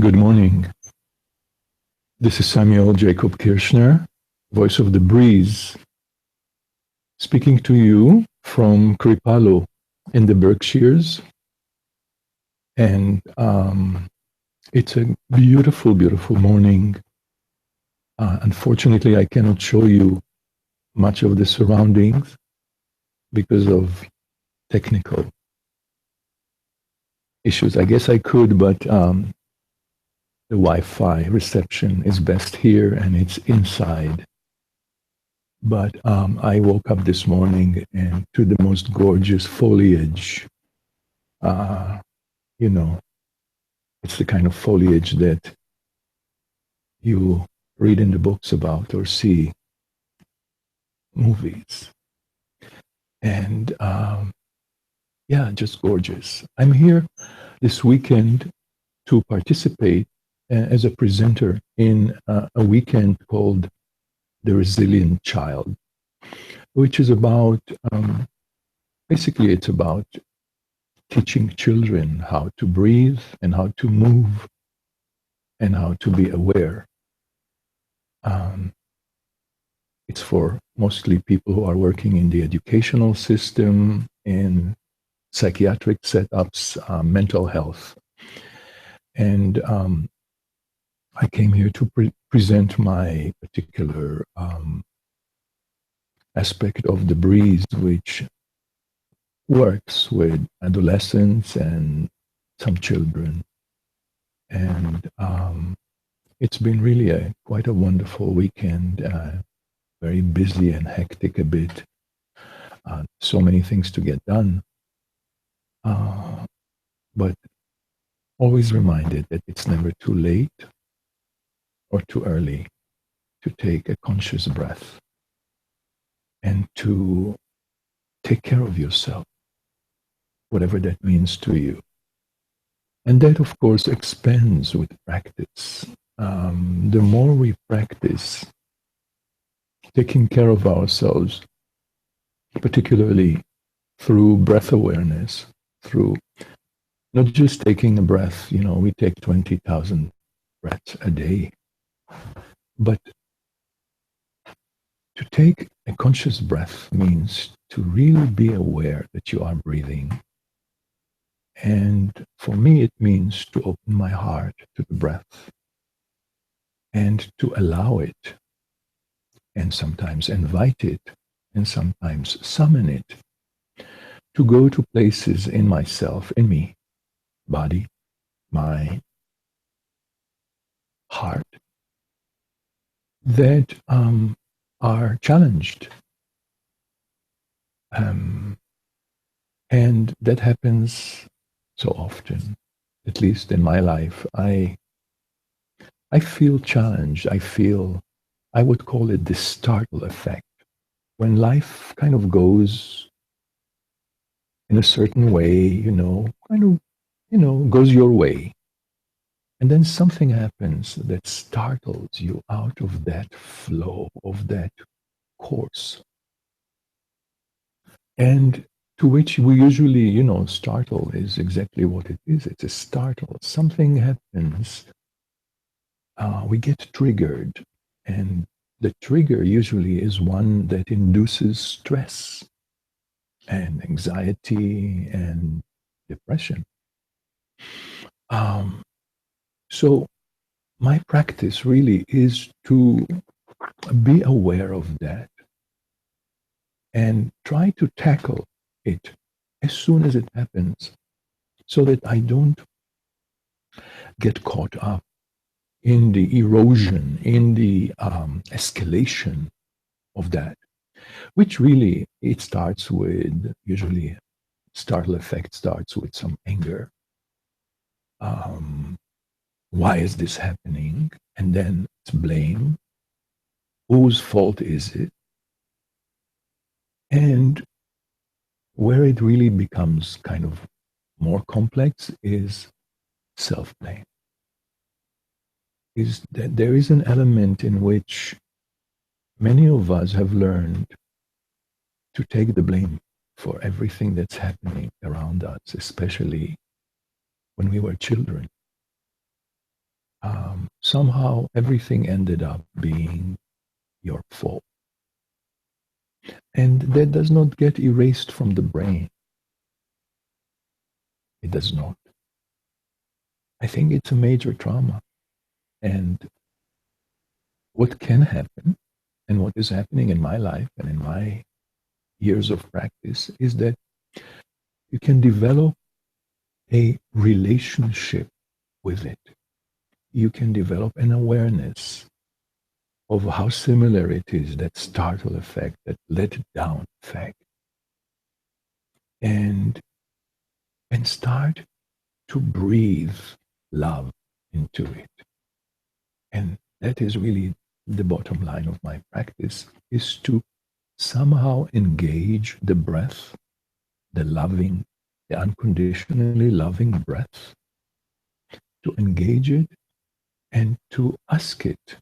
Good morning. This is Samuel Jacob Kirschner, voice of the Breeze, speaking to you from Kripalu in the Berkshires. And it's a beautiful, beautiful morning. Unfortunately, I cannot show you much of the surroundings because of technical issues. I guess I could, but the Wi-Fi reception is best here and it's inside. But I woke up this morning and to the most gorgeous foliage. You know, it's the kind of foliage that you read in the books about or see movies. And yeah, just gorgeous. I'm here this weekend to participate as a presenter in a weekend called The Resilient Child, which is about, basically it's about teaching children how to breathe and how to move and how to be aware. It's for mostly people who are working in the educational system, in psychiatric setups, mental health. And I came here to present my particular aspect of the Breaze, which works with adolescents and some children. And it's been really quite a wonderful weekend, very busy and hectic a bit. So many things to get done. But always reminded that it's never too late or too early to take a conscious breath and to take care of yourself, whatever that means to you. And that, of course, expands with practice. The more we practice taking care of ourselves, particularly through breath awareness, through not just taking a breath, we take 20,000 breaths a day, but to take a conscious breath means to really be aware that you are breathing. And for me, it means to open my heart to the breath and to allow it, and sometimes invite it, and sometimes summon it to go to places in myself, in me, body, mind, heart, that are challenged. And that happens so often, at least in my life. I feel challenged. I would call it the startle effect. When life kind of goes in a certain way, goes your way. And then something happens that startles you out of that flow, of that course. And to which we usually, startle is exactly what it is. It's a startle. Something happens. We get triggered. And the trigger usually is one that induces stress and anxiety and depression. So my practice really is to be aware of that and try to tackle it as soon as it happens so that I don't get caught up in the erosion, in the escalation of that, which really, it starts with, usually startle effect starts with some anger. Why is this happening? And then it's blame. Whose fault is it? And where it really becomes kind of more complex is self-blame. Is that there is an element in which many of us have learned to take the blame for everything that's happening around us, especially when we were children. somehow everything ended up being your fault. And that does not get erased from the brain. It does not. I think it's a major trauma. And what can happen, and what is happening in my life and in my years of practice, is that you can develop a relationship with it. You can develop an awareness of how similar it is, that startle effect, that let down effect, and start to breathe love into it. And that is really the bottom line of my practice, is to somehow engage the breath, the loving, the unconditionally loving breath, to engage it and to ask it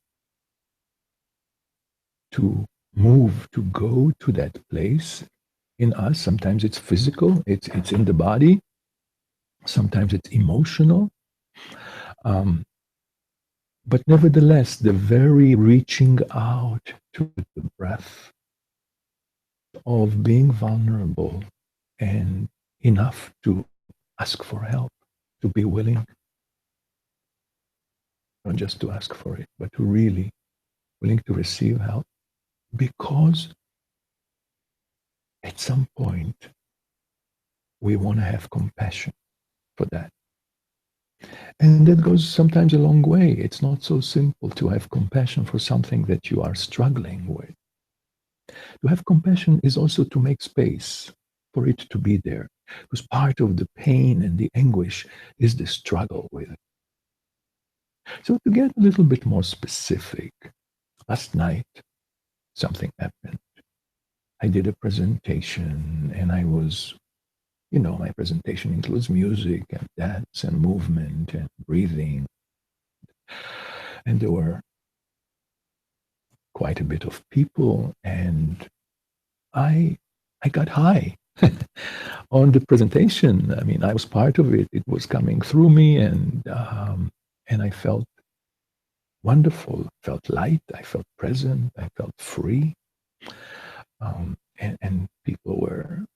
to move, to go to that place in us. Sometimes it's physical, it's in the body. Sometimes it's emotional. Um, but nevertheless, the very reaching out to the breath, of being vulnerable and enough to ask for help, to be willing, not just to ask for it, but to really willing to receive help, because at some point we want to have compassion for that. And that goes sometimes a long way. It's not so simple to have compassion for something that you are struggling with. To have compassion is also to make space for it to be there, because part of the pain and the anguish is the struggle with it. So to get a little bit more specific, last night something happened. I did a presentation, and I was, my presentation includes music and dance and movement and breathing. And there were quite a bit of people, and I got high on the presentation. I mean, I was part of it. It was coming through me, and I felt wonderful. I felt light. I felt present. I felt free. And people were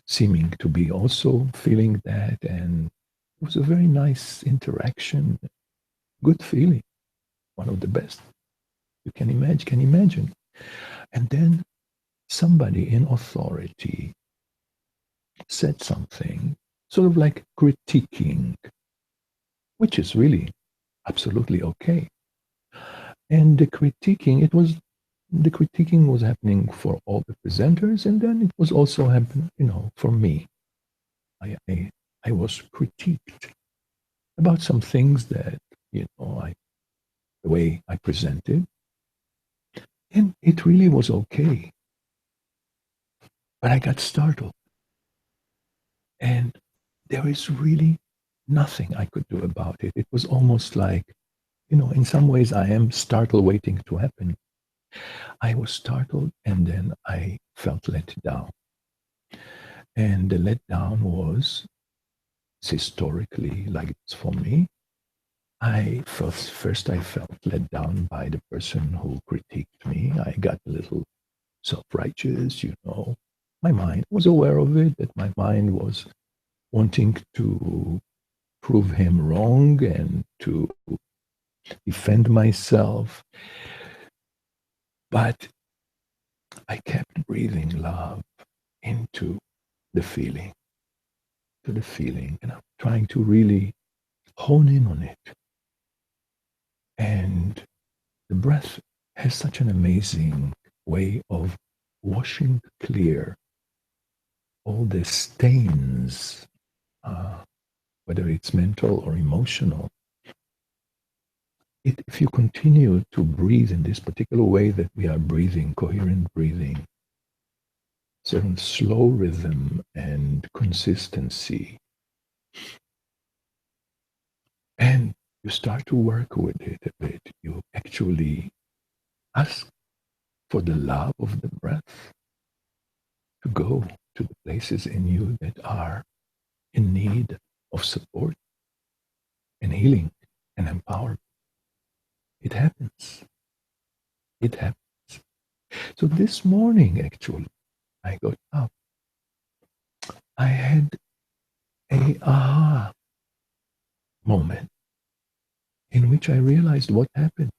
seeming to be also feeling that, and it was a very nice interaction. Good feeling. One of the best you can imagine. And then somebody in authority said something, sort of like critiquing, which is really absolutely okay. And the critiquing was happening for all the presenters, and then it was also happening, for me. I was critiqued about some things that, the way I presented, and it really was okay. But I got startled, and there is really nothing I could do about it. It was almost like, in some ways I am startled waiting to happen. I was startled, and then I felt let down. And the letdown was historically, like it's for me. First I felt let down by the person who critiqued me. I got a little self-righteous, My mind was aware of it, that my mind was wanting to prove him wrong and to defend myself. But I kept breathing love into the feeling, and I'm trying to really hone in on it. And the breath has such an amazing way of washing clear all the stains, whether it's mental or emotional. If you continue to breathe in this particular way that we are breathing, coherent breathing, certain slow rhythm and consistency, and you start to work with it a bit, you actually ask for the love of the breath to go to the places in you that are in need of support and healing. and empowerment. It happens. It happens. So this morning, actually, I got up. I had a aha moment in which I realized what happened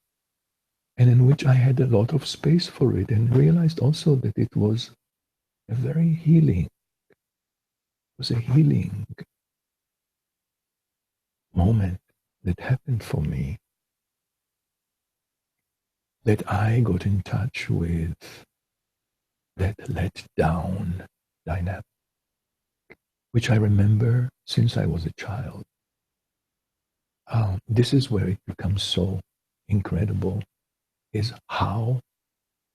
and in which I had a lot of space for it and realized also that it was a very healing, was a healing moment that happened for me, that I got in touch with that let down dynamic, which I remember since I was a child. This is where it becomes so incredible, is how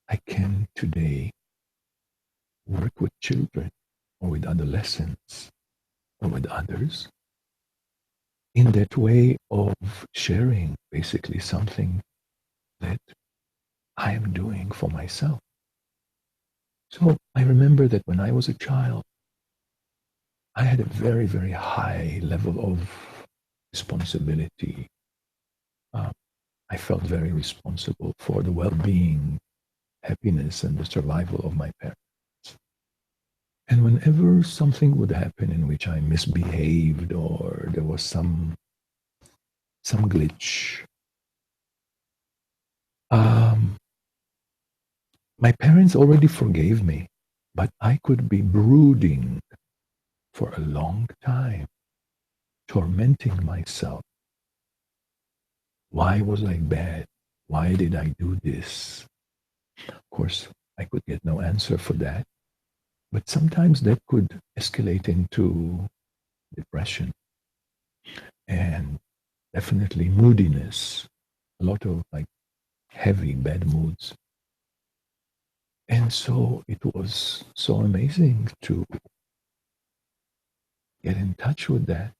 I can today work with children or with adolescents or with others in that way of sharing basically something that I am doing for myself. So I remember that when I was a child, I had a very, very high level of responsibility. Uh, I felt very responsible for the well being, happiness, and the survival of my parents. And whenever something would happen in which I misbehaved or there was some glitch, um, my parents already forgave me, but I could be brooding for a long time, tormenting myself. Why was I bad? Why did I do this? Of course, I could get no answer for that, but sometimes that could escalate into depression and definitely moodiness, a lot of like heavy bad moods. And so it was so amazing to get in touch with that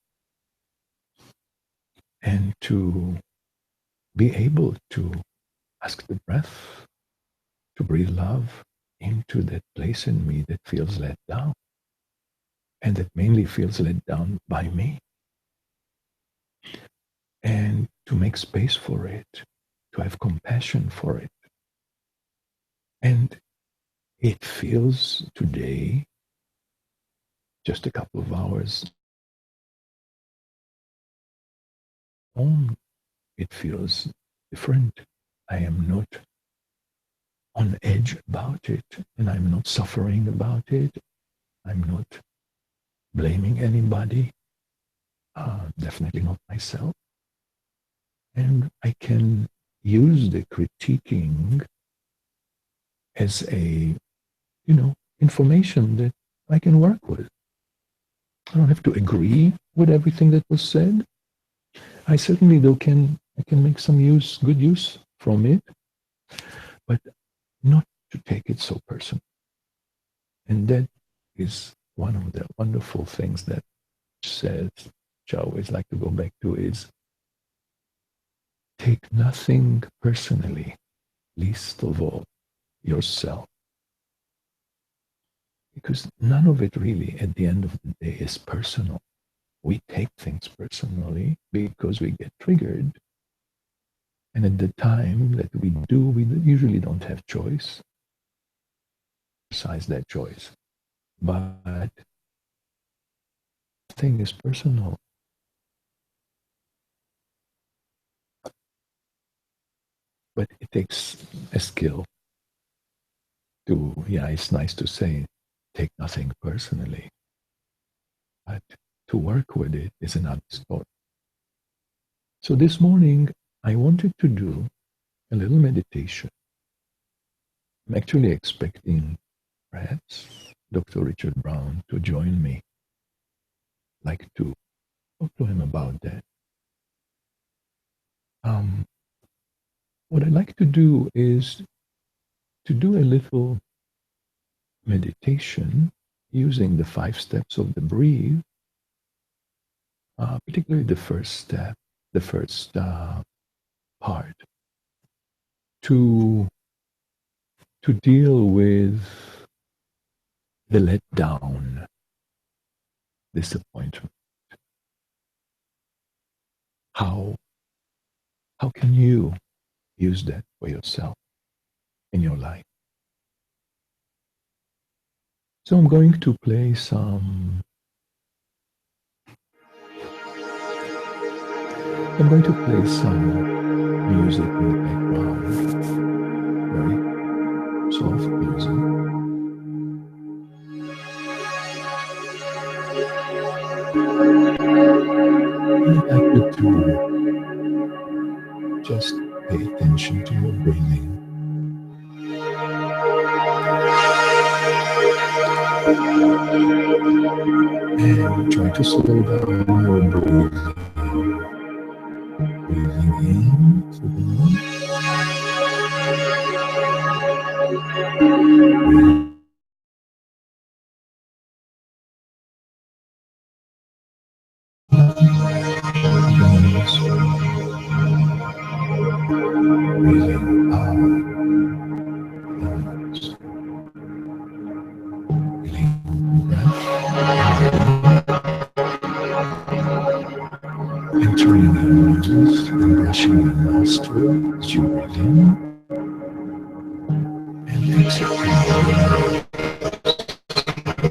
and to be able to ask the breath to breathe love into that place in me that feels let down and that mainly feels let down by me, and to make space for it, to have compassion for it. And it feels today, just a couple of hours on, it feels different. I am not on edge about it, and I'm not suffering about it. I'm not blaming anybody, definitely not myself. And I can use the critiquing as a, information that I can work with. I don't have to agree with everything that was said. I certainly though I can make some good use from it, but not to take it so personal. And that is one of the wonderful things that says, which I always like to go back to, is take nothing personally, least of all yourself. Because none of it really, at the end of the day, is personal. We take things personally because we get triggered. And at the time that we do, we usually don't have choice. Exercise that choice. But thing is personal. But it takes a skill to, yeah, it's nice to say, take nothing personally. But to work with it is another story. So this morning, I wanted to do a little meditation. I'm actually expecting perhaps Dr. Richard Brown to join me. I'd like to talk to him about that. Um, what I'd like to do is to do a little meditation using the 5 steps of the breathe, particularly the first step, the first part, to deal with the letdown, disappointment, how How can you use that for yourself in your life? So I'm going to play some. I'm going to play some music in the background, very soft music. I'd like you to just pay attention to your breathing and try to slow down your breathing. Breathing in through the nose, breathing through the nose, breathing out the nose, feeling breath entering your nose and brushing your nostrils as you breathe in and exhaling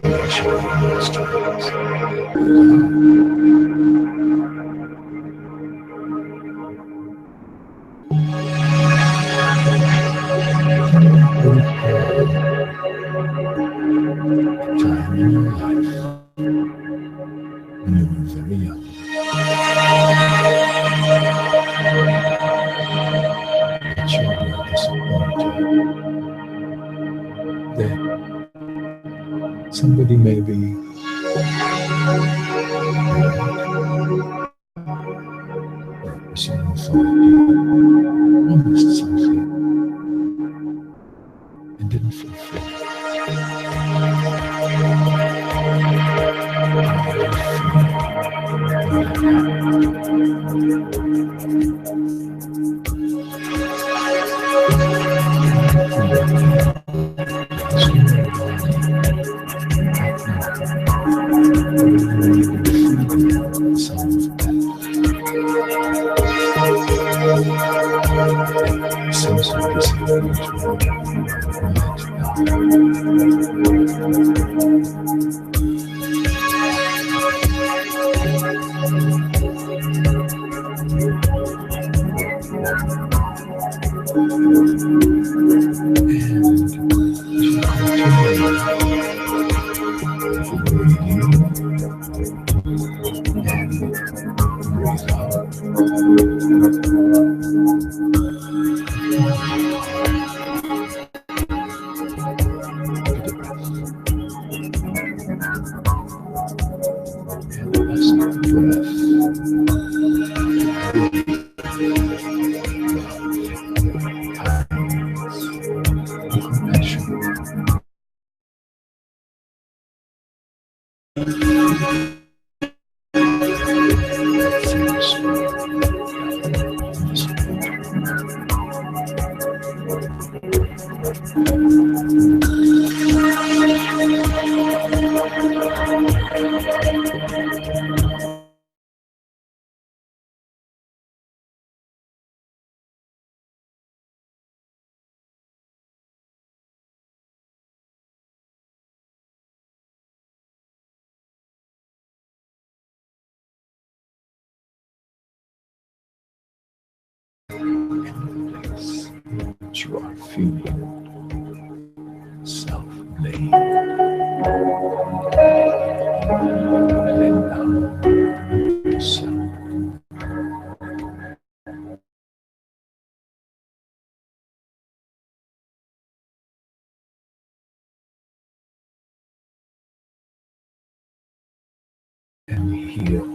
brushing your nostrils. Breathe out. Recall a time in your life when you were very young that you were disappointed that somebody maybe or a person in authority promised something and didn't fulfill it. How did you sense of disappointment let you are feeling self-blame. Let down yourself. And heal.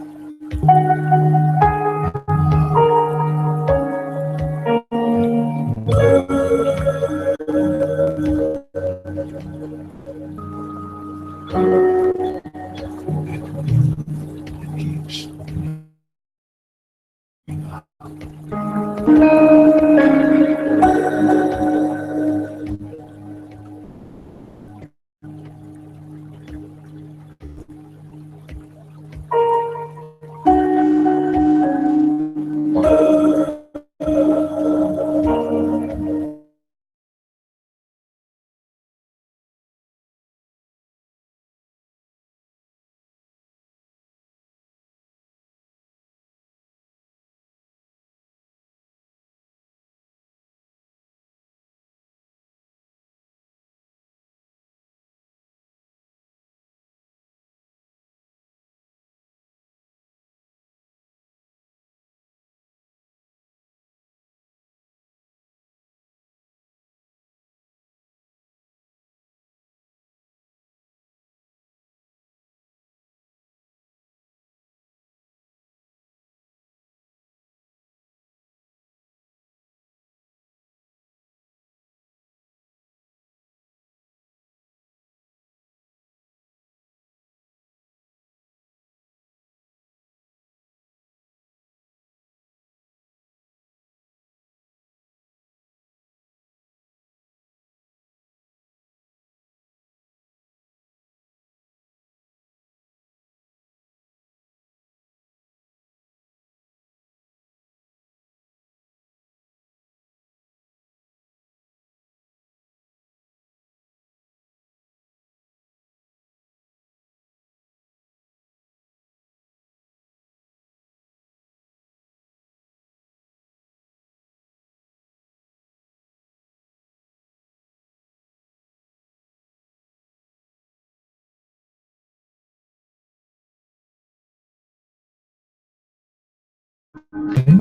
Okay.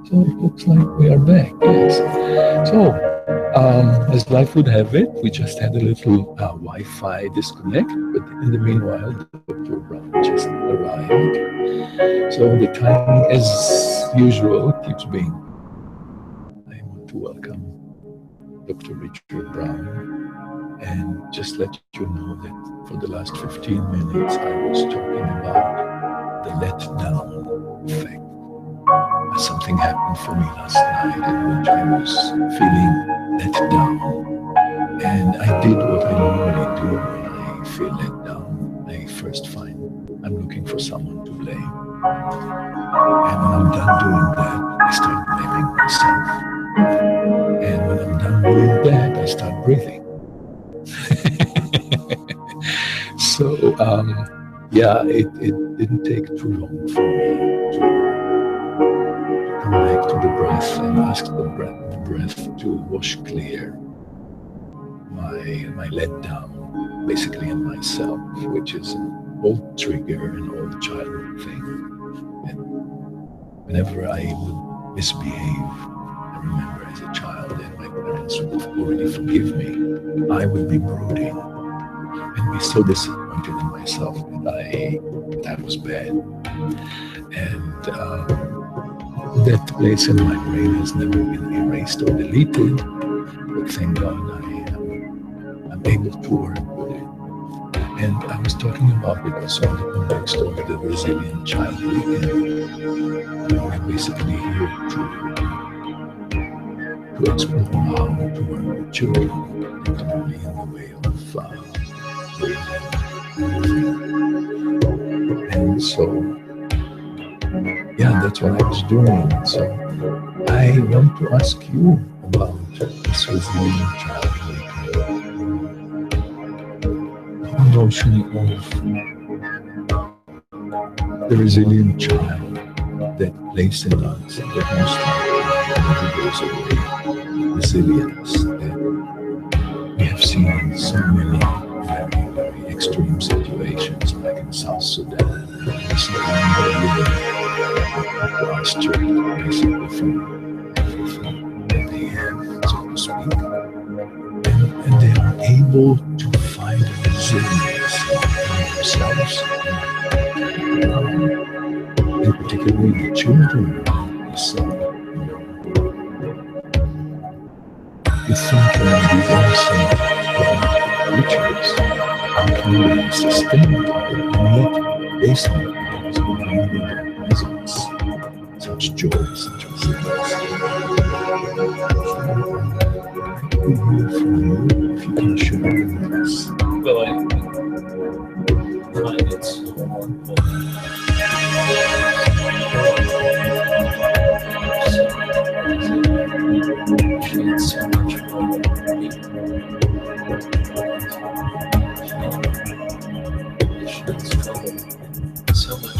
So it looks like we are back. Yes. So, as life would have it, we just had a little Wi-Fi disconnect, but in the meanwhile, Dr. Brown just arrived. So the timing, as usual, keeps being. I want to welcome Dr. Richard Brown and just let you know that for the last 15 minutes I was talking about the letdown effect. Something happened for me last night in which I was feeling let down. And I did what I normally do when I feel let down. I first find I'm looking for someone to blame. And when I'm done doing that, I start blaming myself. And when I'm done doing that, I start breathing. So, yeah, it didn't take too long for me to come back to the breath and ask the breath to wash clear my letdown, basically in myself, which is an old trigger, an old childhood thing. And whenever I would misbehave, I remember as a child, and my parents would already forgive me, I would be brooding and be so disappointed in myself that I was bad. And that place in my brain has never been erased or deleted, but thank God I'm able to work with it. And I was talking about it also in the context of the resilient child weekend. We're basically here to explore how to work with children, particularly in the way of and so, yeah, that's what I was doing. So I want to ask you about this resilient child notion of the resilient child that plays in us, that most likely never goes away. Resilience that we have seen in so many very, very extreme situations, like in South Sudan, people are stripped basically from everything that they have, so to speak. And they are able to find resilience in themselves, and particularly the children. So, you think these innocent creatures, how can we sustain it all, and yet they sometimes bring with their presence such joy, such resilience. We hear from you if you can share with us. Well, I find it so wonderful. It's so much more so much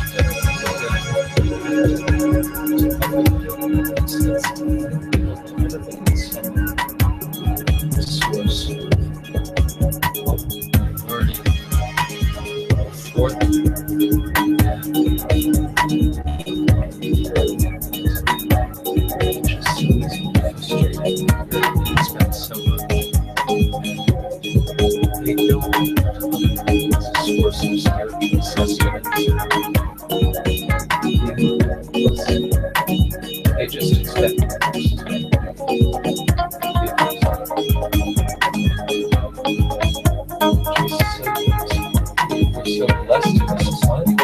source of learning for they just expect we're so blessed in this society.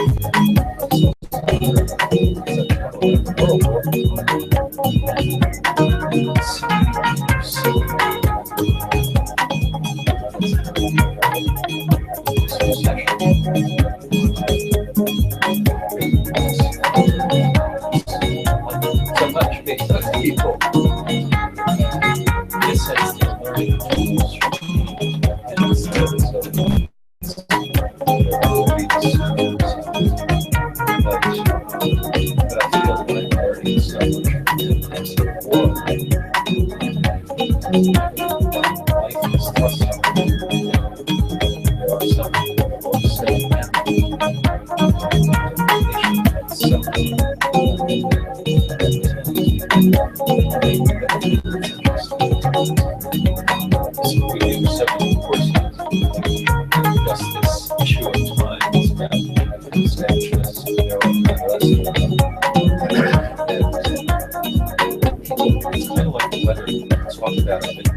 So much based on people. This has the learning tools so 70 courses, just this issue of time is rapidly substantious, adolescent. And people, it's kind of like the weather. Let's talk about it.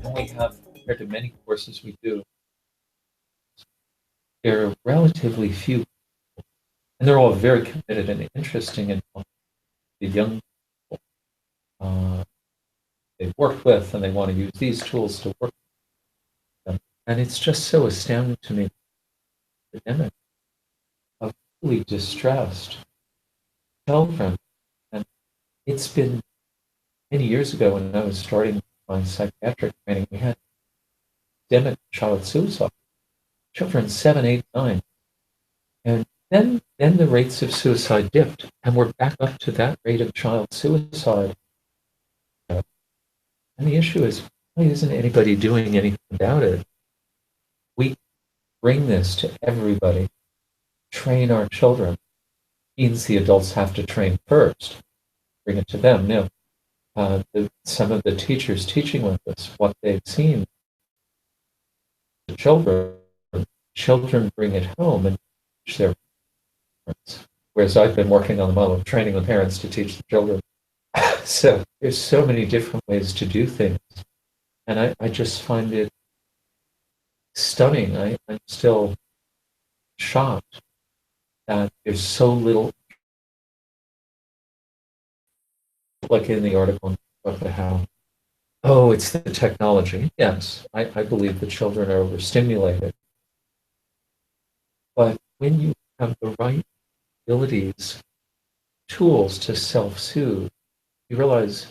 And we have, compared to many courses we do, there are relatively few, and they're all very committed and interesting, and the young people they've worked with, and they want to use these tools to work with them. And it's just so astounding to me, the epidemic of really distressed children. And it's been many years ago when I was starting my psychiatric training, we had epidemic of child suicide, children 7, 8, 9. And then the rates of suicide dipped, and we're back up to that rate of child suicide. And the issue is, why isn't anybody doing anything about it? We bring this to everybody, train our children. Means the adults have to train first, bring it to them. Now, some of the teachers teaching with us, what they've seen, the children bring it home and teach their parents. Whereas I've been working on the model of training the parents to teach the children. So there's so many different ways to do things. And I just find it stunning. I'm still shocked that there's so little, like in the article about how, oh, it's the technology. Yes, I believe the children are overstimulated. But when you have the right abilities, tools to self-soothe, you realize,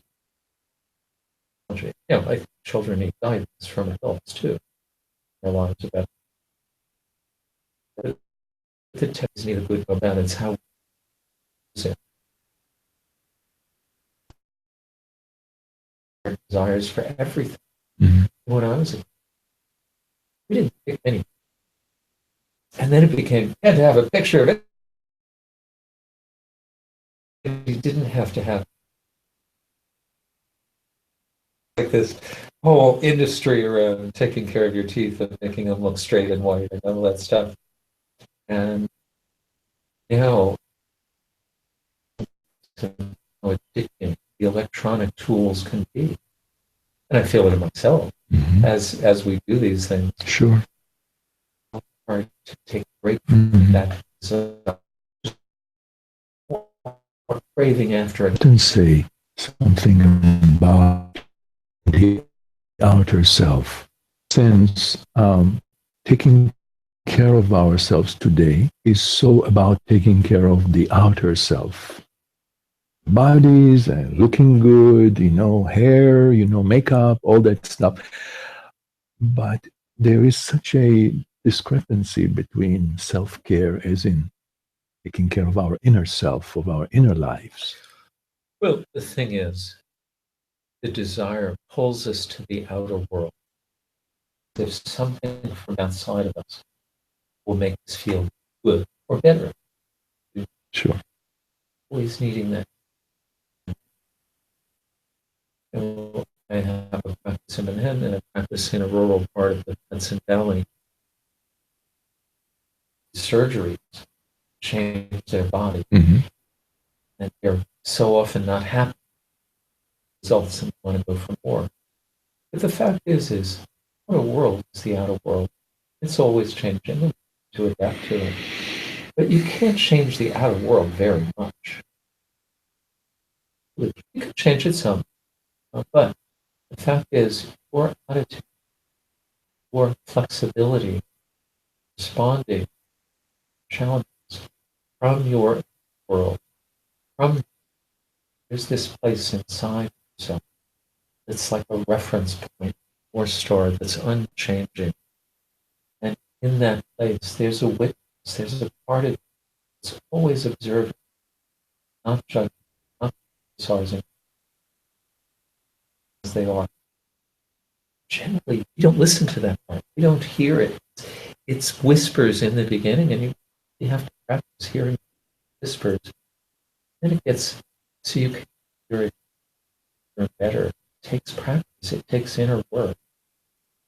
I think children need guidance from adults too. Their lives about it. The tech is neither good nor bad. It's how we use it. Our desires for everything. Mm-hmm. When I was a kid, we didn't pick any. And then it became, you had to have a picture of it. You didn't have to have like this whole industry around taking care of your teeth and making them look straight and white and all that stuff. And now, how addicting the electronic tools can be. And I feel it in myself as we do these things. Sure. It's hard to take a break from that craving after it. I didn't say something about the outer self. Since taking care of ourselves today is so about taking care of the outer self. Bodies and looking good, hair, makeup, all that stuff. But there is such a discrepancy between self-care, as in taking care of our inner self, of our inner lives. Well, the thing is, the desire pulls us to the outer world. There's something from outside of us will make us feel good or better. Sure. Always needing that. And I have a practice in Manhattan and a practice in a rural part of the Hudson Valley. Surgeries change their body. And they're so often not happy. Results and want to go for more. But the fact is what a world is the outer world. It's always changing to adapt to it. But you can't change the outer world very much. You can change it some. But the fact is, your attitude, your flexibility, responding to challenges from your world, there's this place inside yourself that's like a reference point or star that's unchanging. And in that place, there's a witness, there's a part of you that's always observing, not judging, not criticizing as they are. Generally, you don't listen to that part. You don't hear it. It's whispers in the beginning, and you have to practice hearing whispers. Then it gets So you can you're better. It takes practice. It takes inner work.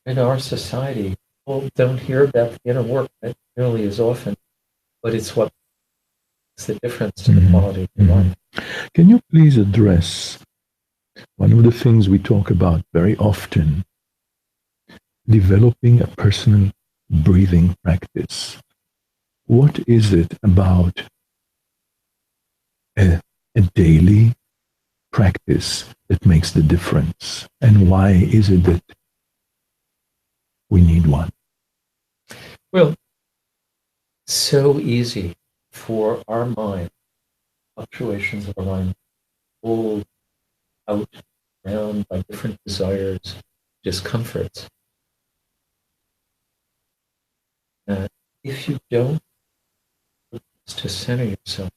In our society, people don't hear about the inner work nearly as often, but it's what makes the difference to the quality of your life. Can you please address one of the things we talk about very often, developing a personal breathing practice? What is it about a daily practice that makes the difference? And why is it that we need one? Well, so easy for our mind, fluctuations of our mind, pulled out, around by different desires, discomforts. If you don't to center yourself,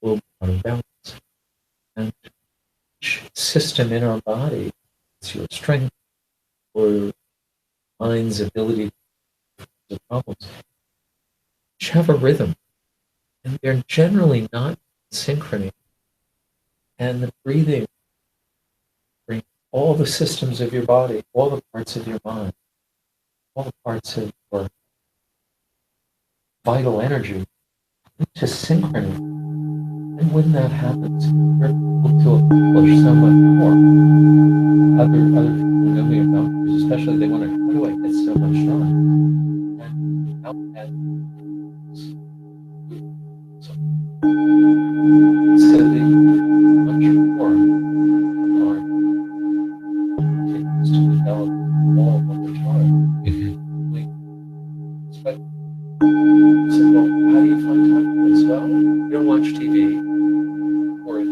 will be out of balance. And each system in our body, it's your strength or mind's ability to solve problems, each have a rhythm. And they're generally not in synchrony. And the breathing brings all the systems of your body, all the parts of your mind, all the parts of your vital energy into synchrony. And when that happens, you're able to accomplish so much more. Other people who know me are doctors, especially, they wonder, how do I get so much done? And without that, so they much more are continues to develop all over time. But so, well, how do you find time for this? Well, you don't watch TV for a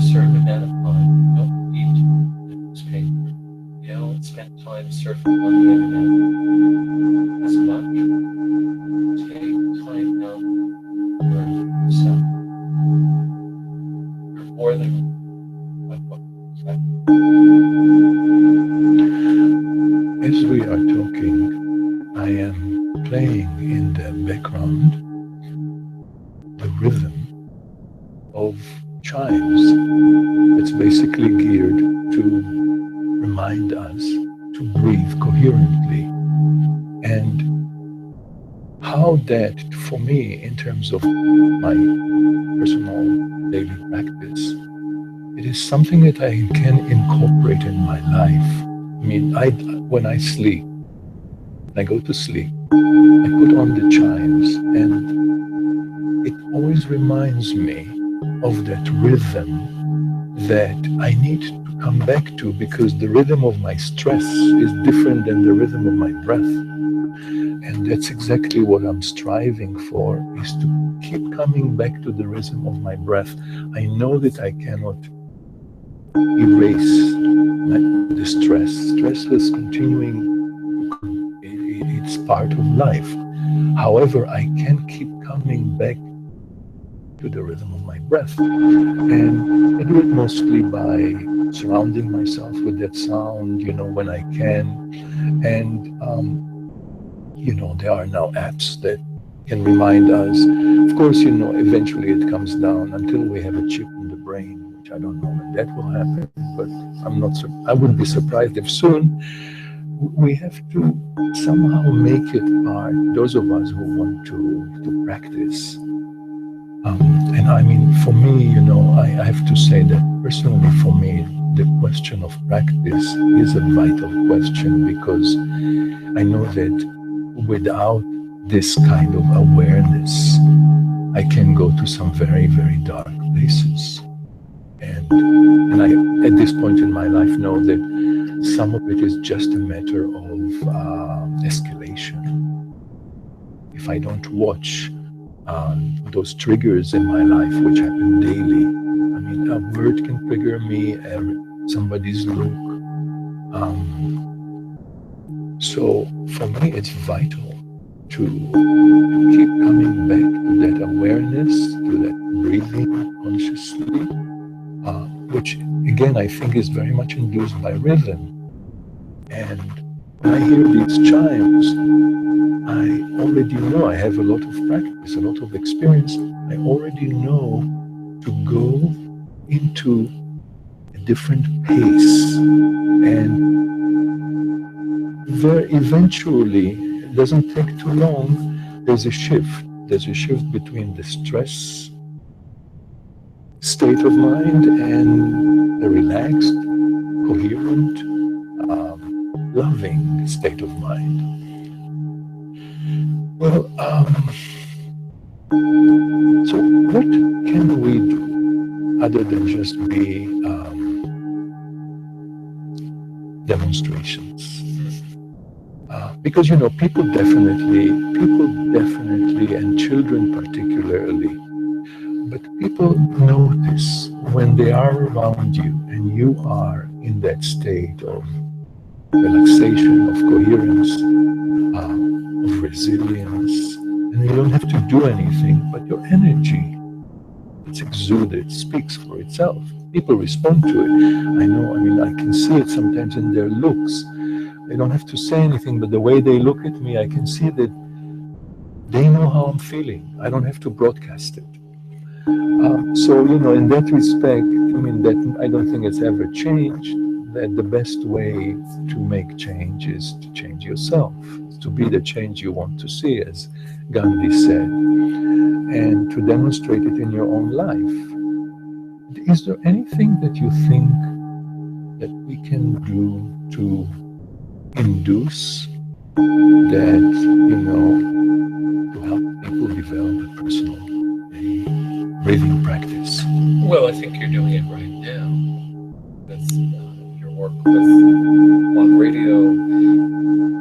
certain amount of time. You don't read the newspaper. You don't spend time surfing on the internet as much. Take time out for yourself. You're more than what you expect. As we are talking, I am playing in the background the rhythm of chimes. It's basically geared to remind us to breathe coherently. And how that, for me, in terms of my personal daily practice, it is something that I can incorporate in my life. I mean, when I sleep, I go to sleep, I put on the chimes, and it always reminds me of that rhythm that I need to come back to, because the rhythm of my stress is different than the rhythm of my breath. And that's exactly what I'm striving for, is to keep coming back to the rhythm of my breath. I know that I cannot erase the stress. Stress is continuing. It's part of life. However, I can keep coming back to the rhythm of my breath. And I do it mostly by surrounding myself with that sound, when I can. And, there are now apps that can remind us. Of course, eventually it comes down until we have a chip in the brain, which I don't know when that will happen, but I wouldn't be surprised if soon. We have to somehow make it part, those of us who want to practice. And I mean, for me, I have to say that personally, for me, the question of practice is a vital question, because I know that without this kind of awareness, I can go to some very, very dark places. And I, at this point in my life, know that some of it is just a matter of escalation. If I don't watch those triggers in my life, which happen daily, I mean, a word can trigger me, somebody's look. So for me, it's vital to keep coming back to that awareness, to that breathing consciously, which again I think is very much induced by rhythm. And when I hear these chimes, I already know, I have a lot of practice, a lot of experience. I already know to go into a different pace, and eventually, it doesn't take too long, there's a shift. There's a shift between the stress state of mind and the relaxed, coherent, loving state of mind. Well, so what can we do other than just be demonstrations? Because people definitely, and children particularly, but people notice when they are around you and you are in that state of relaxation, of coherence, of resilience, and you don't have to do anything, but your energy, it's exuded, speaks for itself. People respond to it. I can see it sometimes in their looks. They don't have to say anything, but the way they look at me, I can see that they know how I'm feeling. I don't have to broadcast it. In that respect, that I don't think it's ever changed. That the best way to make change is to change yourself, to be the change you want to see, as Gandhi said, and to demonstrate it in your own life. Is there anything that you think that we can do to induce that, to help people develop a personal breathing practice? Well, I think you're doing it right now with your work with on radio,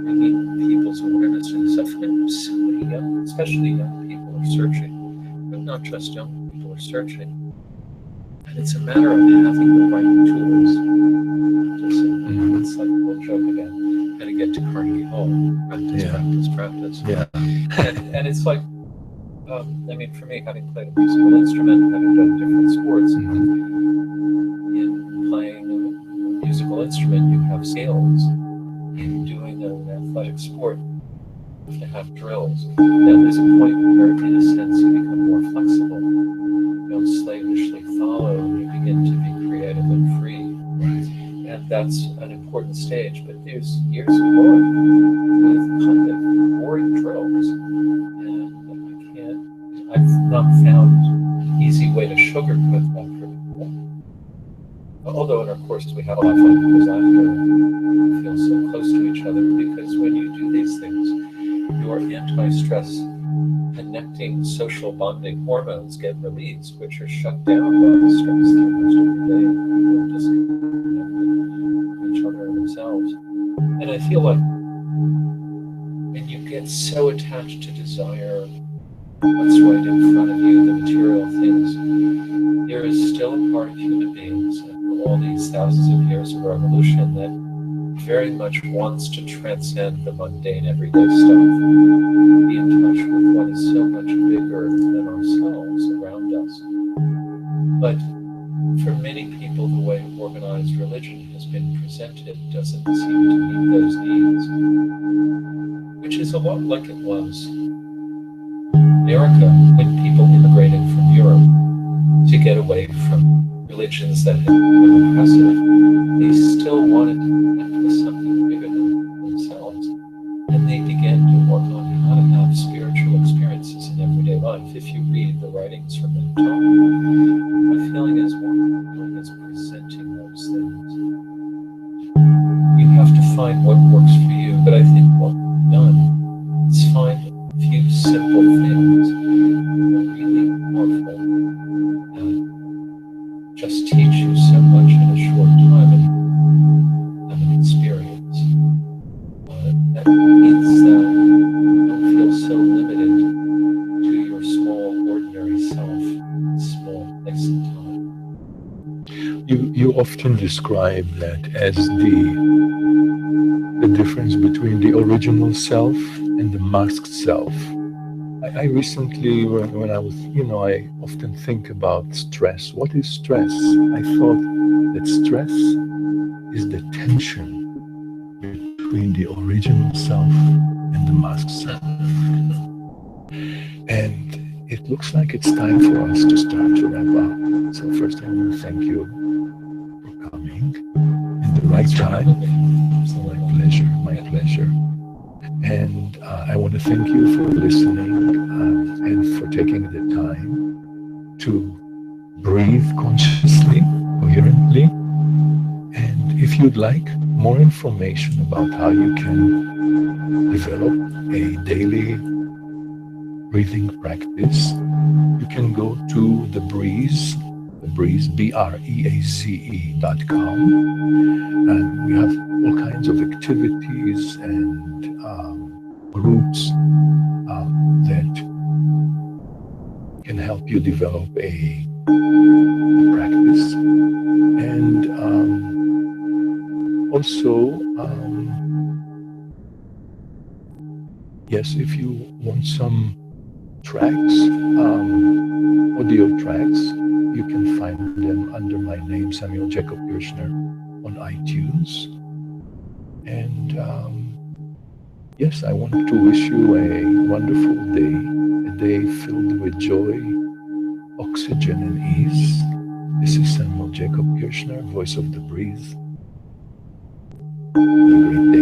bringing people's awareness to this stuff. And so many young, especially young people, are searching, but not just young people are searching. And it's a matter of having the right tools. It's like we'll joke again, how to get to Carnegie Hall, practice. Yeah. And it's like, for me, having played a musical instrument, having done different sports, in playing a musical instrument, you have skills. In doing an athletic sport, you have to have drills. Now, there's a point where, in a sense, you become more flexible. You don't slavishly follow, you begin to be creative and free. Right. And that's an important stage, but there's years of work with kind of boring drills. And I've not found an easy way to sugarcoat that for people. Although in our courses we have a lot of fun because after we feel so close to each other, because when you do these things, your anti-stress connecting social bonding hormones get released, which are shut down by the stress through most of the day. People are disconnected from each other and themselves. And I feel like when you get so attached to desire, what's right in front of you, the material things, there is still a part of human beings after all these thousands of years of our evolution that very much wants to transcend the mundane everyday stuff, be in touch with what is so much bigger than ourselves around us. But for many people, the way organized religion has been presented doesn't seem to meet those needs, which is a lot like it was America when people immigrated from Europe to get away from religions that had been oppressive. They still wanted to connect with something bigger than themselves, and they began to work on how to have spiritual experiences in everyday life. If you read the writings from that time, my feeling is what we're doing is presenting those things. You have to find what works for you, but I think what we've done is find a few simple things that are really powerful and just teach you so much in a short time and have an experience. That means that you don't feel so limited to your small, ordinary self, small place and time. You often describe that as the difference between the original self and the masked self. I recently, when I was, I often think about stress. What is stress? I thought that stress is the tension between the original self and the masked self. And it looks like it's time for us to start to wrap up. So first I want to thank you for coming in the right time. So my pleasure, my pleasure. And I want to thank you for listening and for taking the time to breathe consciously, coherently. And if you'd like more information about how you can develop a daily breathing practice, you can go to the Breaze, BREAZE.com. And we have all kinds of activities and groups that can help you develop a practice. And also, yes, if you want some tracks, audio tracks, you can find them under my name, Samuel Jacob Kirschner, on iTunes. And yes, I want to wish you a wonderful day, a day filled with joy, oxygen, and ease. This is Samuel Jacob Kirschner, voice of the Breeze. Have a great day.